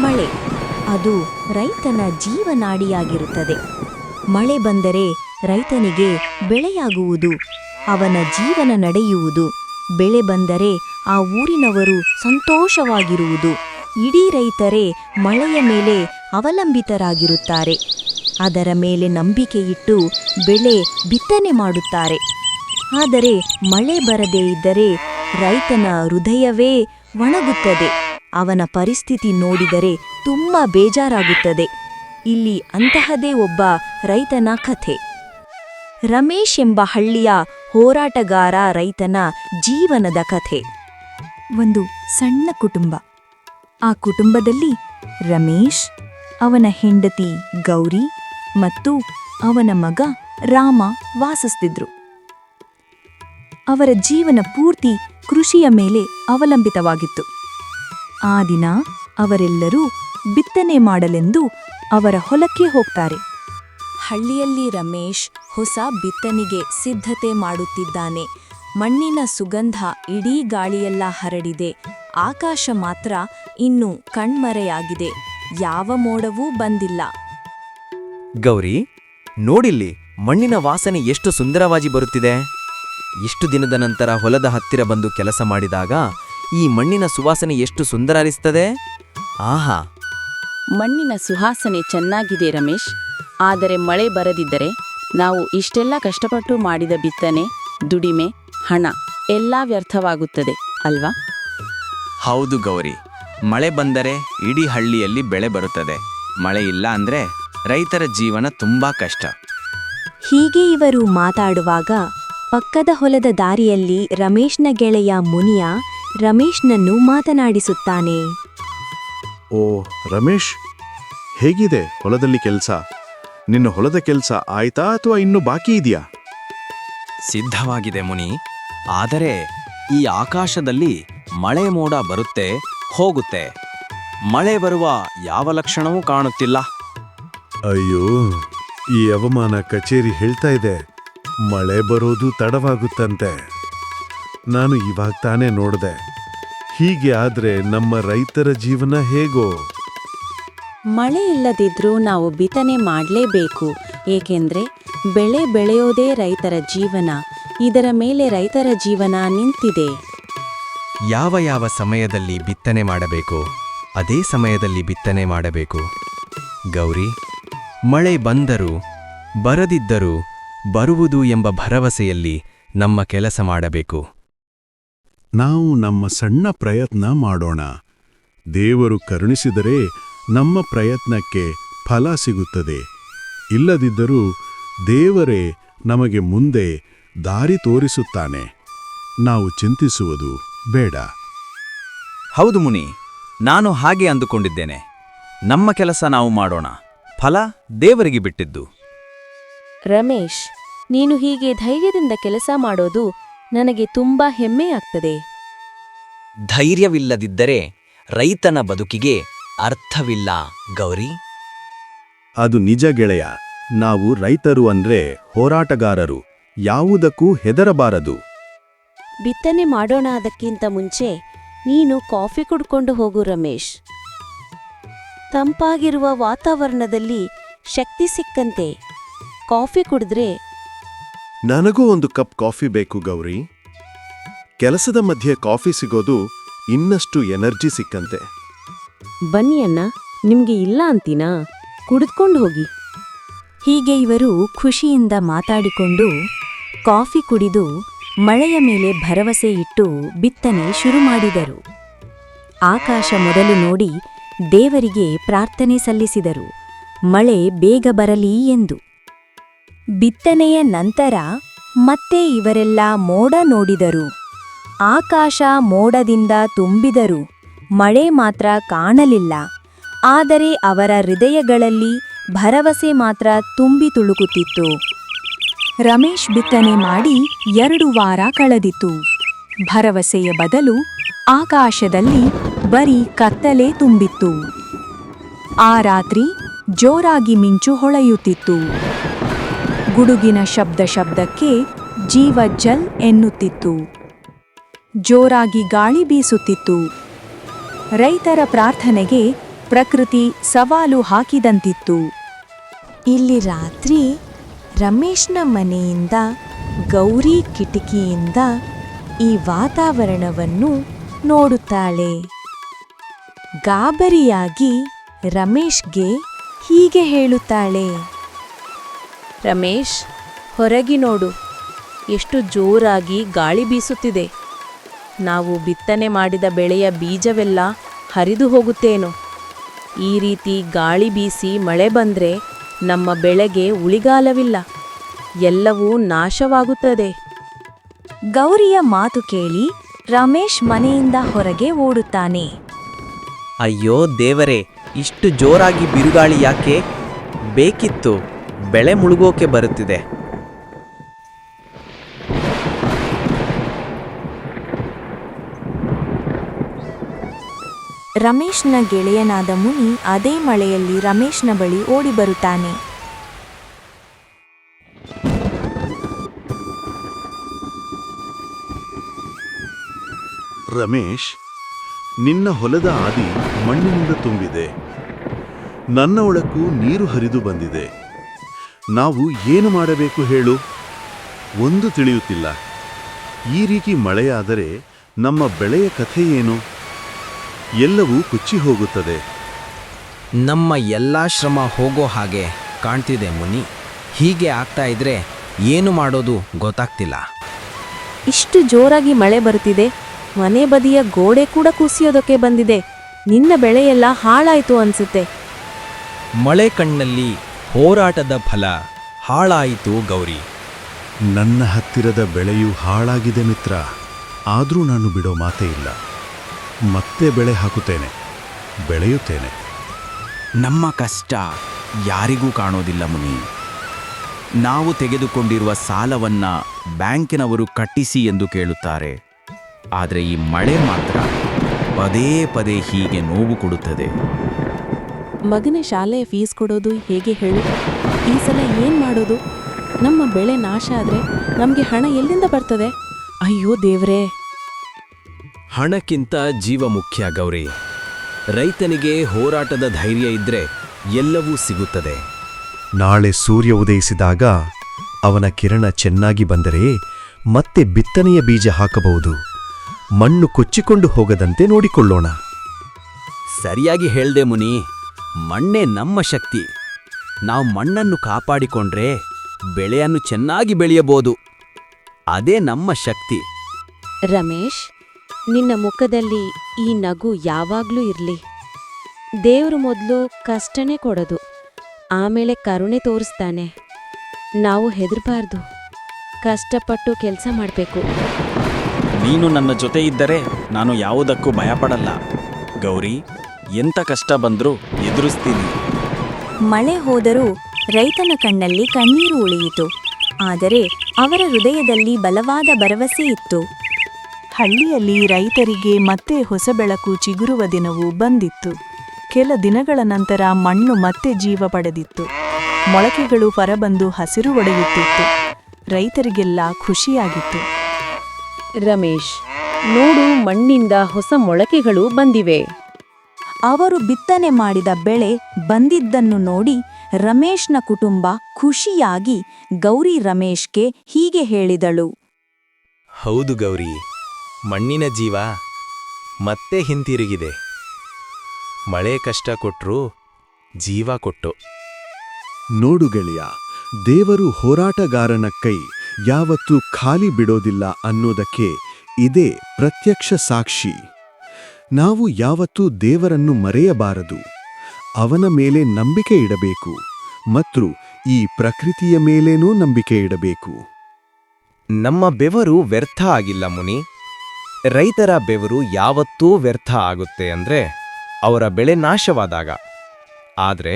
ಮಳೆ ಅದು ರೈತನ ಜೀವನಾಡಿಯಾಗಿರುತ್ತದೆ. ಮಳೆ ಬಂದರೆ ರೈತನಿಗೆ ಬೆಳೆಯಾಗುವುದು, ಅವನ ಜೀವನ ನಡೆಯುವುದು. ಬೆಳೆ ಬಂದರೆ ಆ ಊರಿನವರು ಸಂತೋಷವಾಗಿರುವುದು. ಇಡೀ ರೈತರೇ ಮಳೆಯ ಮೇಲೆ ಅವಲಂಬಿತರಾಗಿರುತ್ತಾರೆ. ಅದರ ಮೇಲೆ ನಂಬಿಕೆಯಿಟ್ಟು ಬೆಳೆ ಬಿತ್ತನೆ ಮಾಡುತ್ತಾರೆ. ಆದರೆ ಮಳೆ ಬರದೇ ಇದ್ದರೆ ರೈತನ ಹೃದಯವೇ ಒಣಗುತ್ತದೆ. ಅವನ ಪರಿಸ್ಥಿತಿ ನೋಡಿದರೆ ತುಂಬ ಬೇಜಾರಾಗುತ್ತದೆ. ಇಲ್ಲಿ ಅಂತಹದೇ ಒಬ್ಬ ರೈತನ ಕಥೆ. ರಮೇಶ್ ಎಂಬ ಹಳ್ಳಿಯ ಹೋರಾಟಗಾರ ರೈತನ ಜೀವನದ ಕಥೆ. ಒಂದು ಸಣ್ಣ ಕುಟುಂಬ. ಆ ಕುಟುಂಬದಲ್ಲಿ ರಮೇಶ್, ಅವನ ಹೆಂಡತಿ ಗೌರಿ ಮತ್ತು ಅವನ ಮಗ ರಾಮ ವಾಸಿಸ್ತಿದ್ರು. ಅವರ ಜೀವನ ಪೂರ್ತಿ ಕೃಷಿಯ ಮೇಲೆ ಅವಲಂಬಿತವಾಗಿತ್ತು. ಆ ದಿನ ಅವರೆಲ್ಲರೂ ಬಿತ್ತನೆ ಮಾಡಲೆಂದು ಅವರ ಹೊಲಕ್ಕೆ ಹೋಗ್ತಾರೆ. ಹಳ್ಳಿಯಲ್ಲಿ ರಮೇಶ್ ಹೊಸ ಬಿತ್ತನೆಗೆ ಸಿದ್ಧತೆ ಮಾಡುತ್ತಿದ್ದಾನೆ. ಮಣ್ಣಿನ ಸುಗಂಧ ಇಡೀ ಗಾಳಿಯೆಲ್ಲ ಹರಡಿದೆ. ಆಕಾಶ ಮಾತ್ರ ಇನ್ನೂ ಕಣ್ಮರೆಯಾಗಿದೆ. ಯಾವ ಮೋಡವೂ ಬಂದಿಲ್ಲ. ಗೌರಿ, ನೋಡಿಲ್ಲಿ, ಮಣ್ಣಿನ ವಾಸನೆ ಎಷ್ಟು ಸುಂದರವಾಗಿ ಬರುತ್ತಿದೆ. ಇಷ್ಟು ದಿನದ ನಂತರ ಹೊಲದ ಹತ್ತಿರ ಬಂದು ಕೆಲಸ ಮಾಡಿದಾಗ ಈ ಮಣ್ಣಿನ ಸುವಾಸನೆ ಎಷ್ಟು ಸುಂದರ ಅನಿಸ್ತದೆ. ಆಹಾ, ಮಣ್ಣಿನ ಸುವಾಸನೆ ಚೆನ್ನಾಗಿದೆ ರಮೇಶ್. ಆದರೆ ಮಳೆ ಬರದಿದ್ದರೆ ನಾವು ಇಷ್ಟೆಲ್ಲ ಕಷ್ಟಪಟ್ಟು ಮಾಡಿದ ಬಿತ್ತನೆ, ದುಡಿಮೆ, ಹಣ ಎಲ್ಲ ವ್ಯರ್ಥವಾಗುತ್ತದೆ ಅಲ್ವಾ? ಹೌದು ಗೌರಿ, ಮಳೆ ಬಂದರೆ ಇಡೀ ಹಳ್ಳಿಯಲ್ಲಿ ಬೆಳೆ ಬರುತ್ತದೆ. ಮಳೆ ಇಲ್ಲ ಅಂದ್ರೆ ರೈತರ ಜೀವನ ತುಂಬಾ ಕಷ್ಟ. ಹೀಗೆ ಇವರು ಮಾತಾಡುವಾಗ ಪಕ್ಕದ ಹೊಲದ ದಾರಿಯಲ್ಲಿ ರಮೇಶ್ನ ಗೆಳೆಯ ಮುನಿಯ ರಮೇಶ್ನನ್ನು ಮಾತನಾಡಿಸುತ್ತಾನೆ. ಓ ರಮೇಶ್, ಹೇಗಿದೆ ಹೊಲದಲ್ಲಿ ಕೆಲಸ? ನಿನ್ನ ಹೊಲದ ಕೆಲಸ ಆಯ್ತಾ ಅಥವಾ ಇನ್ನೂ ಬಾಕಿ ಇದೆಯಾ? ಸಿದ್ಧವಾಗಿದೆ ಮುನಿ. ಆದರೆ ಈ ಆಕಾಶದಲ್ಲಿ ಮಳೆ ಮೋಡ ಬರುತ್ತೆ ಹೋಗುತ್ತೆ. ಮಳೆ ಬರುವ ಯಾವ ಲಕ್ಷಣವೂ ಕಾಣುತ್ತಿಲ್ಲ. ಅಯ್ಯೋ, ಈ ಅವಮಾನ ಕಚೇರಿ ಹೇಳ್ತಾ ಇದೆ. ಮಳೆ ಬರೋದು ತಡವಾಗುತ್ತಂತೆ. ನಾನು ಇವಾಗ ತಾನೇ ನೋಡಿದೆ. ಹೀಗೆ ಆದ್ರೆ ನಮ್ಮ ರೈತರ ಜೀವನ ಹೇಗೋ? ಮಳೆ ಇಲ್ಲದಿದ್ರೂ ನಾವು ಬಿತ್ತನೆ ಮಾಡಲೇಬೇಕು. ಏಕೆಂದ್ರೆ ಬೆಳೆ ಬೆಳೆಯೋದೇ ರೈತರ ಜೀವನ. ಇದರ ಮೇಲೆ ರೈತರ ಜೀವನ ನಿಂತಿದೆ. ಯಾವ ಯಾವ ಸಮಯದಲ್ಲಿ ಬಿತ್ತನೆ ಮಾಡಬೇಕು ಅದೇ ಸಮಯದಲ್ಲಿ ಬಿತ್ತನೆ ಮಾಡಬೇಕು. ಗೌರಿ, ಮಳೆ ಬಂದರೂ ಬರದಿದ್ದರೂ ಬರುವುದು ಎಂಬ ಭರವಸೆಯಲ್ಲಿ ನಮ್ಮ ಕೆಲಸ ಮಾಡಬೇಕು. ನಾವು ನಮ್ಮ ಸಣ್ಣ ಪ್ರಯತ್ನ ಮಾಡೋಣ. ದೇವರು ಕರುಣಿಸಿದರೆ ನಮ್ಮ ಪ್ರಯತ್ನಕ್ಕೆ ಫಲ ಸಿಗುತ್ತದೆ. ಇಲ್ಲದಿದ್ದರೂ ದೇವರೇ ನಮಗೆ ಮುಂದೆ ದಾರಿ ತೋರಿಸುತ್ತಾನೆ. ನಾವು ಚಿಂತಿಸುವುದು ಬೇಡ. ಹೌದು ಮುನಿ, ನಾನು ಹಾಗೆ ಅಂದುಕೊಂಡಿದ್ದೇನೆ. ನಮ್ಮ ಕೆಲಸ ನಾವು ಮಾಡೋಣ, ಫಲ ದೇವರಿಗೆ ಬಿಟ್ಟಿದ್ದು. ರಮೇಶ್, ನೀನು ಹೀಗೆ ಧೈರ್ಯದಿಂದ ಕೆಲಸ ಮಾಡೋದು ನನಗೆ ತುಂಬಾ ಹೆಮ್ಮೆಯಾಗ್ತದೆ. ಧೈರ್ಯವಿಲ್ಲದಿದ್ದರೆ ರೈತನ ಬದುಕಿಗೆ ಅರ್ಥವಿಲ್ಲ ಗೌರಿ. ಅದು ನಿಜ ಗೆಳೆಯ. ನಾವು ರೈತರು ಅಂದ್ರೆ ಹೋರಾಟಗಾರರು. ಯಾವುದಕ್ಕೂ ಹೆದರಬಾರದು. ಬಿತ್ತನೆ ಮಾಡೋಣ. ಅದಕ್ಕಿಂತ ಮುಂಚೆ ನೀನು ಕಾಫಿ ಕುಡ್ಕೊಂಡು ಹೋಗು ರಮೇಶ್. ತಂಪಾಗಿರುವ ವಾತಾವರಣದಲ್ಲಿ ಶಕ್ತಿ ಸಿಕ್ಕಂತೆ ಕಾಫಿ ಕುಡಿದ್ರೆ. ನನಗೂ ಒಂದು ಕಪ್ ಕಾಫಿ ಬೇಕು ಗೌರಿ. ಕೆಲಸದ ಮಧ್ಯೆ ಕಾಫಿ ಸಿಗೋದು ಇನ್ನಷ್ಟು ಎನರ್ಜಿ ಸಿಕ್ಕಂತೆ. ಬನ್ನಿ ಅಣ್ಣ, ನಿಮ್ಗೆ ಇಲ್ಲ ಅಂತೀನಾ? ಕುಡಿದ್ಕೊಂಡು ಹೋಗಿ. ಹೀಗೆ ಇವರು ಖುಷಿಯಿಂದ ಮಾತಾಡಿಕೊಂಡು ಕಾಫಿ ಕುಡಿದು ಮಳೆಯ ಮೇಲೆ ಭರವಸೆ ಇಟ್ಟು ಬಿತ್ತನೆ ಶುರು ಮಾಡಿದರು. ಆಕಾಶ ಮೊದಲು ನೋಡಿ ದೇವರಿಗೆ ಪ್ರಾರ್ಥನೆ ಸಲ್ಲಿಸಿದರು, ಮಳೆ ಬೇಗ ಬರಲಿ ಎಂದು. ಬಿತ್ತನೆಯ ನಂತರ ಮತ್ತೆ ಇವರೆಲ್ಲ ಮೋಡ ನೋಡಿದರು. ಆಕಾಶ ಮೋಡದಿಂದ ತುಂಬಿದರು. ಮಳೆ ಮಾತ್ರ ಕಾಣಲಿಲ್ಲ. ಆದರೆ ಅವರ ಹೃದಯಗಳಲ್ಲಿ ಭರವಸೆ ಮಾತ್ರ ತುಂಬಿ ತುಳುಕುತ್ತಿತ್ತು. ರಮೇಶ್ ಬಿತ್ತನೆ ಮಾಡಿ 2 ವಾರ ಕಳೆದಿತು. ಭರವಸೆಯ ಬದಲು ಆಕಾಶದಲ್ಲಿ ಬರೀ ಕತ್ತಲೆ ತುಂಬಿತ್ತು. ಆ ರಾತ್ರಿ ಜೋರಾಗಿ ಮಿಂಚು ಹೊಳೆಯುತ್ತಿತ್ತು. ಗುಡುಗಿನ ಶಬ್ದಕ್ಕೆ ಜೀವ ಜಲ್ ಎನ್ನುತ್ತಿತ್ತು. ಜೋರಾಗಿ ಗಾಳಿ ಬೀಸುತ್ತಿತ್ತು. ರೈತರ ಪ್ರಾರ್ಥನೆಗೆ ಪ್ರಕೃತಿ ಸವಾಲು ಹಾಕಿದಂತಿತ್ತು. ಇಲ್ಲಿ ರಾತ್ರಿ ರಮೇಶ್ನ ಮನೆಯಿಂದ ಗೌರಿ ಕಿಟಕಿಯಿಂದ ಈ ವಾತಾವರಣವನ್ನು ನೋಡುತ್ತಾಳೆ. ಗಾಬರಿಯಾಗಿ ರಮೇಶ್ಗೆ ಹೀಗೆ ಹೇಳುತ್ತಾಳೆ. ರಮೇಶ್, ಹೊರಗೆ ನೋಡು, ಎಷ್ಟು ಜೋರಾಗಿ ಗಾಳಿ ಬೀಸುತ್ತಿದೆ. ನಾವು ಬಿತ್ತನೆ ಮಾಡಿದ ಬೆಳೆಯ ಬೀಜವೆಲ್ಲ ಹರಿದು ಹೋಗುತ್ತೇನೋ. ಈ ರೀತಿ ಗಾಳಿ ಬೀಸಿ ಮಳೆ ಬಂದ್ರೆ ನಮ್ಮ ಬೆಳೆಗೆ ಉಳಿಗಾಲವಿಲ್ಲ, ಎಲ್ಲವೂ ನಾಶವಾಗುತ್ತದೆ. ಗೌರಿಯ ಮಾತು ಕೇಳಿ ರಮೇಶ್ ಮನೆಯಿಂದ ಹೊರಗೆ ಓಡುತ್ತಾನೆ. ಅಯ್ಯೋ ದೇವರೇ, ಇಷ್ಟು ಜೋರಾಗಿ ಬಿರುಗಾಳಿ ಯಾಕೆ? ಬೇಕಿತ್ತು, ಬೆಳೆ ಮುಳುಗೋಕೆ ಬರುತ್ತಿದೆ. ರಮೇಶ್ನ ಗೆಳೆಯನಾದ ಮುನಿ ಅದೇ ಮಳೆಯಲ್ಲಿ ರಮೇಶ್ನ ಬಳಿ ಓಡಿ ಬರುತ್ತಾನೆ. ರಮೇಶ್, ನಿನ್ನ ಹೊಲದ ಆದಿ ಮಣ್ಣಿನಿಂದ ತುಂಬಿದೆ. ನನ್ನ ಒಳಕ್ಕೂ ನೀರು ಹರಿದು ಬಂದಿದೆ. ನಾವು ಏನು ಮಾಡಬೇಕು ಹೇಳು? ಒಂದು ತಿಳಿಯುತ್ತಿಲ್ಲ. ಈ ರೀತಿ ಮಳೆಯಾದರೆ ನಮ್ಮ ಬೆಳೆಯ ಕಥೆ ಏನು? ಎಲ್ಲವೂ ಕುಚ್ಚಿ ಹೋಗುತ್ತದೆ. ನಮ್ಮ ಎಲ್ಲ ಶ್ರಮ ಹೋಗೋ ಹಾಗೆ ಕಾಣ್ತಿದೆ ಮುನಿ. ಹೀಗೆ ಆಗ್ತಾ ಇದ್ರೆ ಏನು ಮಾಡೋದು ಗೊತ್ತಾಗ್ತಿಲ್ಲ. ಇಷ್ಟು ಜೋರಾಗಿ ಮಳೆ ಬರುತ್ತಿದೆ, ಮನೆ ಬದಿಯ ಗೋಡೆ ಕೂಡ ಕುಸಿಯೋದಕ್ಕೆ ಬಂದಿದೆ. ನಿನ್ನ ಬೆಳೆಯೆಲ್ಲ ಹಾಳಾಯ್ತು ಅನ್ಸುತ್ತೆ. ಮಳೆ ಕಣ್ಣಲ್ಲಿ ಹೋರಾಟದ ಫಲ ಹಾಳಾಯಿತು ಗೌರಿ. ನನ್ನ ಹತ್ತಿರದ ಬೆಳೆಯು ಹಾಳಾಗಿದೆ ಮಿತ್ರ. ಆದರೂ ನಾನು ಬಿಡೋ ಮಾತೇ ಇಲ್ಲ. ಮತ್ತೆ ಬೆಳೆ ಹಾಕುತ್ತೇನೆ, ಬೆಳೆಯುತ್ತೇನೆ. ನಮ್ಮ ಕಷ್ಟ ಯಾರಿಗೂ ಕಾಣೋದಿಲ್ಲ ಮುನಿ. ನಾವು ತೆಗೆದುಕೊಂಡಿರುವ ಸಾಲವನ್ನ ಬ್ಯಾಂಕಿನವರು ಕಟ್ಟಿಸಿ ಎಂದು ಕೇಳುತ್ತಾರೆ. ಆದರೆ ಈ ಮಳೆ ಮಾತ್ರ ಪದೇ ಪದೇ ಹೀಗೆ ನೋವು ಕೊಡುತ್ತದೆ. ಮಗನ ಶಾಲೆಯ ಫೀಸ್ ಕೊಡೋದು ಹೇಗೆ ಹೇಳು? ಈ ಸಲ ಏನ್ ಮಾಡೋದು? ನಮ್ಮ ಬೆಳೆ ನಾಶ ಆದ್ರೆ ನಮಗೆ ಹಣ ಎಲ್ಲಿಂದ ಬರ್ತದೆ? ಅಯ್ಯೋ ದೇವ್ರೇ. ಹಣಕ್ಕಿಂತ ಜೀವ ಮುಖ್ಯ ಗೌರಿ. ರೈತನಿಗೆ ಹೋರಾಟದ ಧೈರ್ಯ ಇದ್ರೆ ಎಲ್ಲವೂ ಸಿಗುತ್ತದೆ. ನಾಳೆ ಸೂರ್ಯ ಉದಯಿಸಿದಾಗ ಅವನ ಕಿರಣ ಚೆನ್ನಾಗಿ ಬಂದರೆ ಮತ್ತೆ ಬಿತ್ತನೆಯ ಬೀಜ ಹಾಕಬಹುದು. ಮಣ್ಣು ಕೊಚ್ಚಿಕೊಂಡು ಹೋಗದಂತೆ ನೋಡಿಕೊಳ್ಳೋಣ. ಸರಿಯಾಗಿ ಹೇಳ್ದೆ ಮುನಿ. ಮಣ್ಣೇ ನಮ್ಮ ಶಕ್ತಿ. ನಾವು ಮಣ್ಣನ್ನು ಕಾಪಾಡಿಕೊಂಡ್ರೆ ಬೆಳೆಯನ್ನು ಚೆನ್ನಾಗಿ ಬೆಳೆಯಬಹುದು. ಅದೇ ನಮ್ಮ ಶಕ್ತಿ. ರಮೇಶ್, ನಿನ್ನ ಮುಖದಲ್ಲಿ ಈ ನಗು ಯಾವಾಗ್ಲೂ ಇರ್ಲಿ. ದೇವ್ರು ಮೊದಲು ಕಷ್ಟನೇ ಕೊಡೋದು, ಆಮೇಲೆ ಕರುಣೆ ತೋರಿಸ್ತಾನೆ. ನಾವು ಹೆದರ್ಬಾರ್ದು, ಕಷ್ಟಪಟ್ಟು ಕೆಲಸ ಮಾಡಬೇಕು. ನೀನು ನನ್ನ ಜೊತೆ ಇದ್ದರೆ ನಾನು ಯಾವುದಕ್ಕೂ ಭಯಪಡಲ್ಲ ಗೌರಿ. ಎಂಥ ಕಷ್ಟ ಬಂದರೂ ಎದುರಿಸ್ತೀನಿ. ಮಳೆ ಹೋದರೂ ರೈತನ ಕಣ್ಣಲ್ಲಿ ಕಣ್ಣೀರು ಉಳಿಯಿತು. ಆದರೆ ಅವರ ಹೃದಯದಲ್ಲಿ ಬಲವಾದ ಭರವಸೆ ಇತ್ತು. ಹಳ್ಳಿಯಲ್ಲಿ ರೈತರಿಗೆ ಮತ್ತೆ ಹೊಸ ಬೆಳಕು ಚಿಗುರುವ ದಿನವೂ ಬಂದಿತ್ತು. ಕೆಲ ದಿನಗಳ ನಂತರ ಮಣ್ಣು ಮತ್ತೆ ಜೀವ ಪಡೆದಿತ್ತು. ಮೊಳಕೆಗಳು ಹೊರಬಂದು ಹಸಿರು ಒಡೆಯುತ್ತಿತ್ತು. ರೈತರಿಗೆಲ್ಲ ಖುಷಿಯಾಗಿತ್ತು. ರಮೇಶ್, ನೋಡು, ಮಣ್ಣಿಂದ ಹೊಸ ಮೊಳಕೆಗಳು ಬಂದಿವೆ. ಅವರು ಬಿತ್ತನೆ ಮಾಡಿದ ಬೆಳೆ ಬಂದಿದ್ದನ್ನು ನೋಡಿ ರಮೇಶ್ನ ಕುಟುಂಬ ಖುಷಿಯಾಗಿ ಗೌರಿ ರಮೇಶ್ಗೆ ಹೀಗೆ ಹೇಳಿದಳು. ಹೌದು ಗೌರಿ, ಮಣ್ಣಿನ ಜೀವ ಮತ್ತೆ ಹಿಂತಿರುಗಿದೆ. ಮಳೆ ಕಷ್ಟ ಕೊಟ್ರು, ಜೀವ ಕೊಟ್ಟು. ನೋಡು ಗೆಳೆಯ, ದೇವರು ಹೋರಾಟಗಾರನ ಕೈ ಯಾವತ್ತೂ ಖಾಲಿ ಬಿಡೋದಿಲ್ಲ ಅನ್ನೋದಕ್ಕೆ ಇದೇ ಪ್ರತ್ಯಕ್ಷ ಸಾಕ್ಷಿ. ನಾವು ಯಾವತ್ತೂ ದೇವರನ್ನು ಮರೆಯಬಾರದು. ಅವನ ಮೇಲೆ ನಂಬಿಕೆ ಇಡಬೇಕು ಮತ್ತು ಈ ಪ್ರಕೃತಿಯ ಮೇಲೇನೂ ನಂಬಿಕೆ ಇಡಬೇಕು. ನಮ್ಮ ಬೆವರು ವ್ಯರ್ಥ ಆಗಿಲ್ಲ ಮುನಿ. ರೈತರ ಬೆವರು ಯಾವತ್ತೂ ವ್ಯರ್ಥ ಆಗುತ್ತೆ ಅಂದ್ರೆ ಅವರ ಬೆಳೆ ನಾಶವಾದಾಗ. ಆದರೆ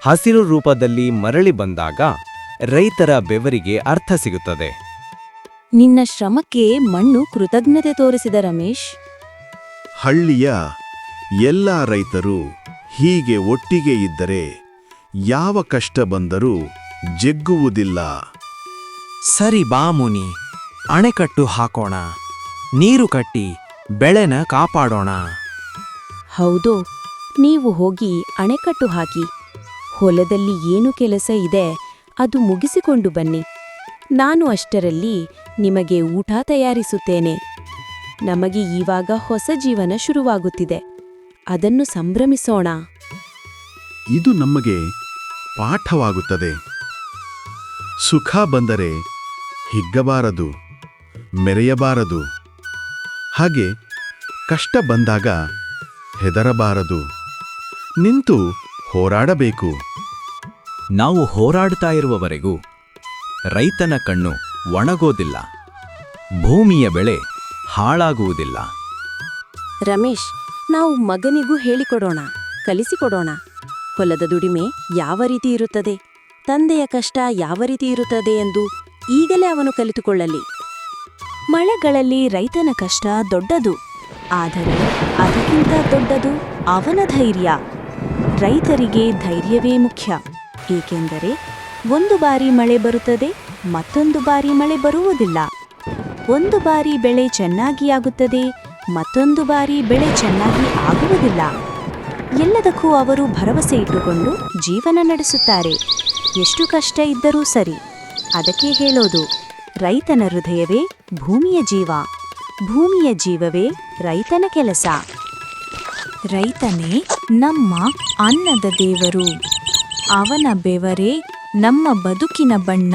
ಹಸಿರು ರೂಪದಲ್ಲಿ ಮರಳಿ ಬಂದಾಗ ರೈತರ ಬೆವರಿಗೆ ಅರ್ಥ ಸಿಗುತ್ತದೆ. ನಿನ್ನ ಶ್ರಮಕ್ಕೆ ಮಣ್ಣು ಕೃತಜ್ಞತೆ ತೋರಿಸಿದ ರಮೇಶ್. ಹಳ್ಳಿಯ ಎಲ್ಲ ರೈತರು ಹೀಗೆ ಒಟ್ಟಿಗೆ ಇದ್ದರೆ ಯಾವ ಕಷ್ಟ ಬಂದರೂ ಜಗ್ಗುವುದಿಲ್ಲ. ಸರಿ ಬಾ ಮುನಿ, ಅಣೆಕಟ್ಟು ಹಾಕೋಣ, ನೀರು ಕಟ್ಟಿ ಬೆಳೆನ ಕಾಪಾಡೋಣ. ಹೌದು, ನೀವು ಹೋಗಿ ಅಣೆಕಟ್ಟು ಹಾಕಿ ಹೊಲದಲ್ಲಿ ಏನು ಕೆಲಸ ಇದೆ ಅದು ಮುಗಿಸಿಕೊಂಡು ಬನ್ನಿ. ನಾನು ಅಷ್ಟರಲ್ಲಿ ನಿಮಗೆ ಊಟ ತಯಾರಿಸುತ್ತೇನೆ. ನಮಗೆ ಈವಾಗ ಹೊಸ ಜೀವನ ಶುರುವಾಗುತ್ತಿದೆ. ಅದನ್ನು ಸಂಭ್ರಮಿಸೋಣ. ಇದು ನಮಗೆ ಪಾಠವಾಗುತ್ತದೆ. ಸುಖ ಬಂದರೆ ಹಿಗ್ಗಬಾರದು, ಮೆರೆಯಬಾರದು. ಹಾಗೆ ಕಷ್ಟ ಬಂದಾಗ ಹೆದರಬಾರದು, ನಿಂತು ಹೋರಾಡಬೇಕು. ನಾವು ಹೋರಾಡ್ತಾ ಇರುವವರೆಗೂ ರೈತನ ಕಣ್ಣು ಒಣಗೋದಿಲ್ಲ, ಭೂಮಿಯ ಬೆಳೆ ಹಾಳಾಗುವುದಿಲ್ಲ. ರಮೇಶ್, ನಾವು ಮಗನಿಗೂ ಹೇಳಿಕೊಡೋಣ, ಕಲಿಸಿಕೊಡೋಣ. ಹೊಲದ ದುಡಿಮೆ ಯಾವ ರೀತಿ ಇರುತ್ತದೆ, ತಂದೆಯ ಕಷ್ಟ ಯಾವ ರೀತಿ ಇರುತ್ತದೆ ಎಂದು ಈಗಲೇ ಅವನು ಕಲಿತುಕೊಳ್ಳಲಿ. ಮಳೆಗಳಲ್ಲಿ ರೈತನ ಕಷ್ಟ ದೊಡ್ಡದು, ಆದರೆ ಅದಕ್ಕಿಂತ ದೊಡ್ಡದು ಅವನ ಧೈರ್ಯ. ರೈತರಿಗೆ ಧೈರ್ಯವೇ ಮುಖ್ಯ, ಏಕೆಂದರೆ ಒಂದು ಬಾರಿ ಮಳೆ ಬರುತ್ತದೆ, ಮತ್ತೊಂದು ಬಾರಿ ಮಳೆ ಬರುವುದಿಲ್ಲ. ಒಂದು ಬಾರಿ ಬೆಳೆ ಚೆನ್ನಾಗಿ ಆಗುತ್ತದೆ, ಮತ್ತೊಂದು ಬಾರಿ ಬೆಳೆ ಚೆನ್ನಾಗಿ ಆಗುವುದಿಲ್ಲ. ಎಲ್ಲದಕ್ಕೂ ಅವರು ಭರವಸೆ ಇಟ್ಟುಕೊಂಡು ಜೀವನ ನಡೆಸುತ್ತಾರೆ. ಎಷ್ಟು ಕಷ್ಟ ಇದ್ದರೂ ಸರಿ. ಅದಕ್ಕೆ ಹೇಳೋದು, ರೈತನ ಹೃದಯವೇ ಭೂಮಿಯ ಜೀವ, ಭೂಮಿಯ ಜೀವವೇ ರೈತನ ಕೆಲಸ. ರೈತನೇ ನಮ್ಮ ಅನ್ನದ ದೇವರು, ಅವನ ಬೆವರೇ ನಮ್ಮ ಬದುಕಿನ ಬಣ್ಣ.